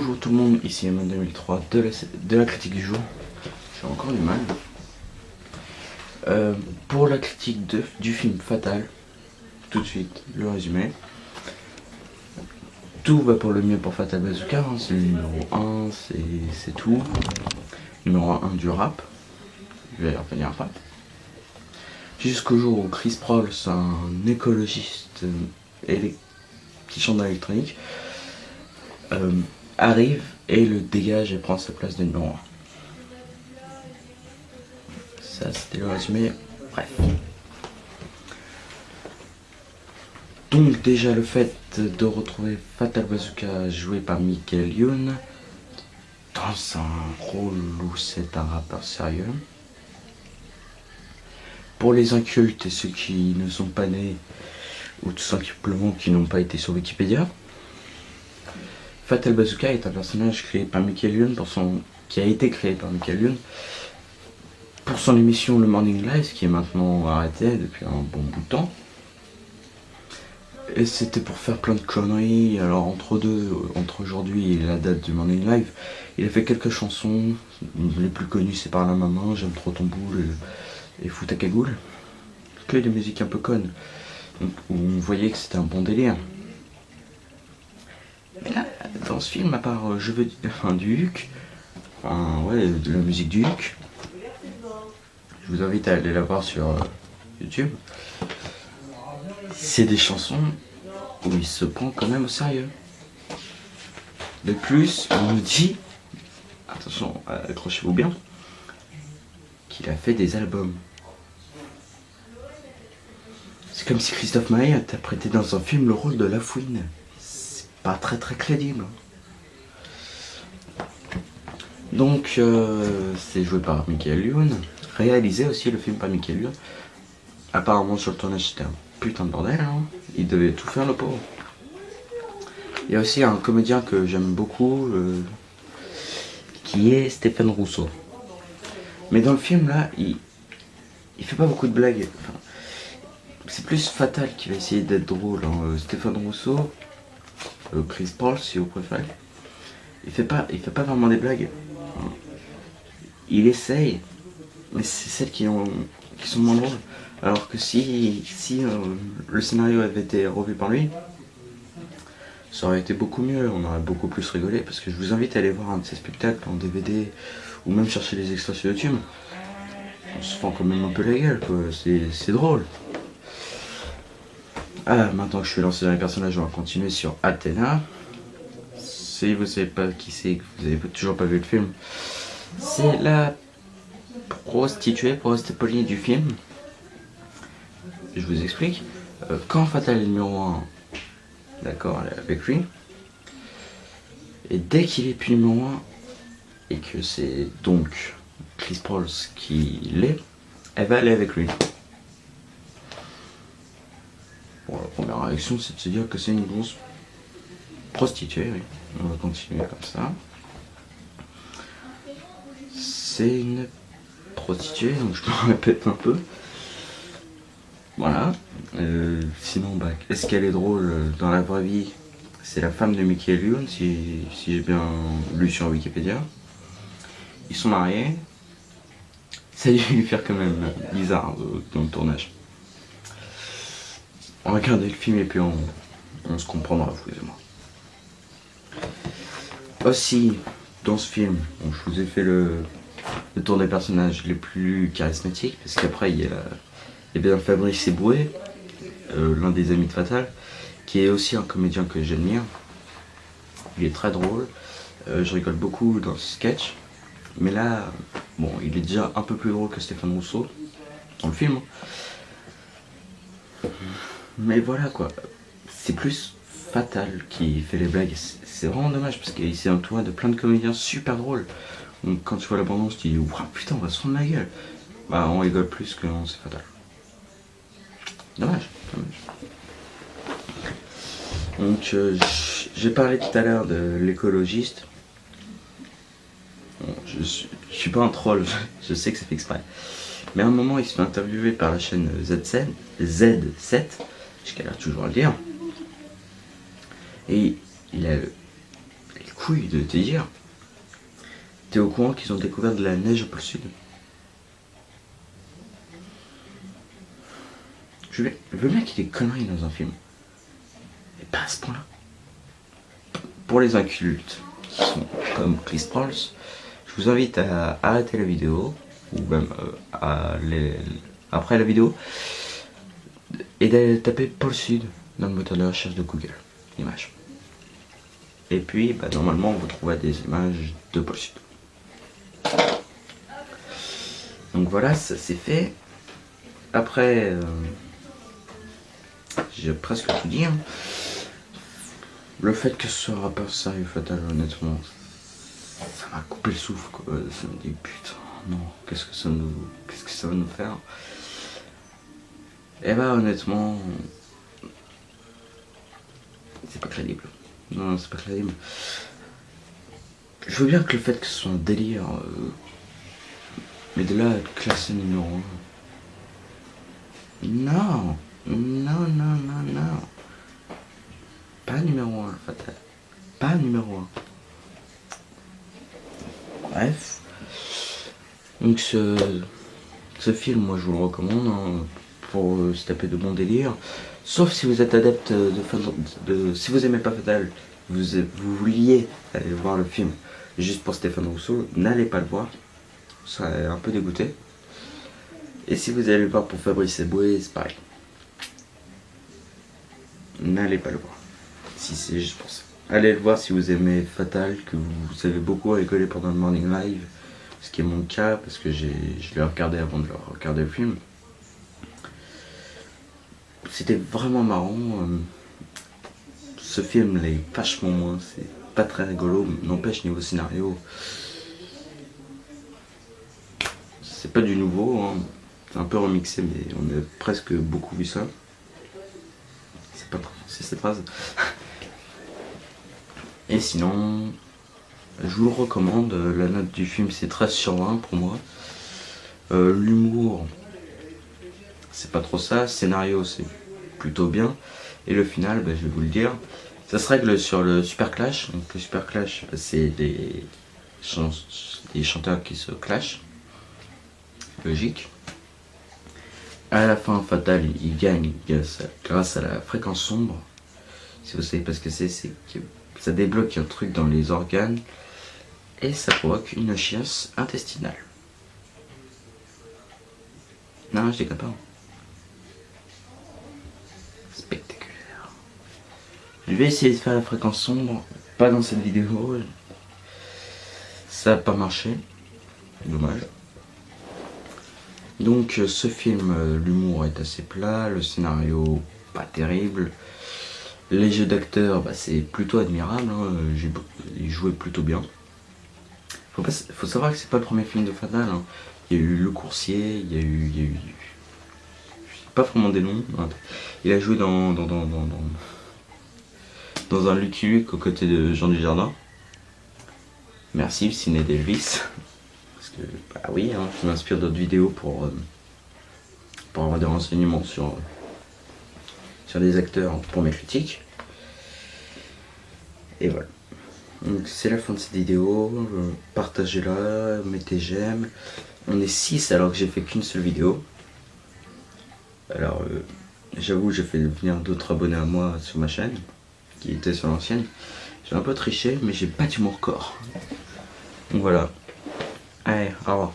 Bonjour tout le monde, ici Emma 2003 de la critique du jour. J'ai encore du mal. Pour la critique du film Fatal, tout de suite le résumé. Tout va pour le mieux pour Fatal Bazooka, hein, c'est le numéro 1, c'est tout. Numéro 1 du rap, je vais y revenir après. Jusqu'au jour où Chris Prolls, un écologiste qui chante dans l'électronique, arrive et le dégage et prend sa place de numéro 1. Ça c'était le résumé, bref. Donc déjà le fait de retrouver Fatal Bazooka joué par Michael Youn dans un rôle où c'est un rappeur sérieux. Pour les incultes et ceux qui ne sont pas nés ou tout simplement qui n'ont pas été sur Wikipédia, Fatal Bazooka est un personnage créé par Michael Youn qui a été créé par Michael Youn pour son émission Le Morning Live, qui est maintenant arrêtée depuis un bon bout de temps. Et c'était pour faire plein de conneries. Alors entre aujourd'hui et la date du Morning Live, il a fait quelques chansons. Les plus connues c'est Par la maman, J'aime trop ton boule et Fous ta cagoule. Que des musiques un peu connes, où on voyait que c'était un bon délire. Mais là, dans ce film, à part Je veux du Huc, de la musique du Huc, je vous invite à aller la voir sur YouTube. C'est des chansons où il se prend quand même au sérieux. De plus, on nous dit, attention, accrochez-vous bien, qu'il a fait des albums. C'est comme si Christophe Maé interprétait dans un film le rôle de Lafouine. C'est pas très crédible. Donc, c'est joué par Michael Youn, réalisé aussi le film par Michael Youn. Apparemment sur le tournage c'était un putain de bordel, hein. Il devait tout faire le pauvre. Il y a aussi un comédien que j'aime beaucoup, qui est Stéphane Rousseau. Mais dans le film là, il fait pas beaucoup de blagues. Enfin, c'est plus Fatal qui va essayer d'être drôle, hein. Stéphane Rousseau, Chris Prolls si vous préférez, il fait pas vraiment des blagues. Il essaye, mais c'est celles qui sont moins drôles. Alors que si le scénario avait été revu par lui, ça aurait été beaucoup mieux, on aurait beaucoup plus rigolé. Parce que je vous invite à aller voir un de ses spectacles en DVD, ou même chercher les extraits sur YouTube. On se fend quand même un peu la gueule, quoi. C'est drôle. Ah, maintenant que je suis lancé dans les personnages, on va continuer sur Athéna. Si vous savez pas qui c'est, que vous avez toujours pas vu le film, c'est la prostituée Pauline du film. Je vous explique. Quand Fatal est numéro 1, d'accord, elle est avec lui. Et dès qu'il est plus numéro 1, et que c'est donc Chris Prolls qui l'est, elle va aller avec lui. Bon, la première réaction c'est de se dire que c'est une grosse prostituée, oui. On va continuer comme ça. C'est une prostituée, donc je me répète un peu. Voilà. Sinon, est-ce qu'elle est drôle dans la vraie vie? C'est la femme de Michael Youn, si j'ai bien lu sur Wikipédia. Ils sont mariés. Ça a dû lui faire quand même bizarre dans le tournage. On va regarder le film et puis on se comprendra, vous et moi. Aussi, dans ce film, bon, je vous ai fait le tour des personnages les plus charismatiques, parce qu'après il y a bien Fabrice Eboué, l'un des amis de Fatal, qui est aussi un comédien que j'admire. Il est très drôle, je rigole beaucoup dans ce sketch, mais là, bon, il est déjà un peu plus drôle que Stéphane Rousseau, dans le film. Mais voilà quoi, c'est plus Fatal qui fait les blagues, c'est vraiment dommage, parce qu'il s'est entouré de plein de comédiens super drôles. Donc quand tu vois la bande-annonce, tu dis, ouah putain, on va se prendre la gueule. Bah on rigole plus que non, c'est Fatal. Dommage. Donc j'ai parlé tout à l'heure de l'écologiste. Bon, je suis pas un troll, je sais que c'est fait exprès. Mais à un moment il se fait interviewer par la chaîne Z7, j'ai galère toujours à le dire. Et il a le couilles de te dire, t'es au courant qu'ils ont découvert de la neige au pôle sud? Je veux bien qu'il y ait des conneries dans un film, mais pas à ce point-là. Pour les incultes qui sont comme Chris Prolls, je vous invite à arrêter la vidéo, ou même après la vidéo, et d'aller taper Pôle Sud dans le moteur de recherche de Google Images. Et puis, normalement, vous trouverez des images de Pôle Sud. Donc voilà, ça c'est fait. Après, j'ai presque tout dit. Hein. Le fait que ce soit un rappeur sérieux fatal, honnêtement, ça m'a coupé le souffle, quoi. Ça me dit putain, non, qu'est-ce que ça va nous faire? Et honnêtement, c'est pas crédible. Non, c'est pas crédible. Je veux bien que le fait que ce soit un délire, mais de là à être classé numéro 1. Non, non, non, non, non. Pas numéro 1, fatal. Pas numéro 1. Bref. Donc ce film, moi je vous le recommande hein, pour se taper de bons délires. Sauf si vous êtes adepte si vous aimez pas Fatal, vous vouliez aller voir le film juste pour Stéphane Rousseau, n'allez pas le voir. Vous serez un peu dégoûté. Et si vous allez le voir pour Fabrice Eboué, c'est pareil. N'allez pas le voir. Si c'est juste pour ça. Allez le voir si vous aimez Fatal, que vous avez beaucoup rigolé pendant le Morning Live. Ce qui est mon cas, parce que je l'ai regardé avant de regarder le film. C'était vraiment marrant. Ce film l'est vachement moins. C'est pas très rigolo. N'empêche, niveau scénario, c'est pas du nouveau. Hein. C'est un peu remixé, mais on a presque beaucoup vu ça. C'est pas trop français cette phrase. Et sinon, je vous le recommande. La note du film, c'est 13/20 pour moi. L'humour, c'est pas trop ça. Scénario, c'est plutôt bien. Et le final, je vais vous le dire, ça se règle sur le Super Clash. Donc le Super Clash, c'est des chanteurs qui se clashent. Logique. À la fin, Fatal, il gagne grâce à la fréquence sombre. Si vous savez pas ce que c'est que ça débloque un truc dans les organes et ça provoque une chiasse intestinale. Non, je déconne pas. Spectaculaire. Je vais essayer de faire la fréquence sombre, pas dans cette vidéo. Ça n'a pas marché. Dommage. Donc ce film, l'humour est assez plat, le scénario pas terrible. Les jeux d'acteurs, c'est plutôt admirable, hein. Ils jouaient plutôt bien. Faut savoir que c'est pas le premier film de Fatal. Hein. Il y a eu Le Coursier, il y a eu pas vraiment des noms. Hein. Il a joué dans un Lucky Luke aux côtés de Jean Dujardin. Merci, Ciné d'Elvis. Parce que, oui, hein, je m'inspire d'autres vidéos pour avoir des renseignements sur des acteurs pour mes critiques. Et voilà. Donc c'est la fin de cette vidéo. Partagez-la, mettez j'aime. On est 6 alors que j'ai fait qu'une seule vidéo. Alors j'avoue, j'ai fait venir d'autres abonnés à moi sur ma chaîne qui étaient sur l'ancienne. J'ai un peu triché, mais j'ai battu mon record. Donc voilà. Allez, au revoir.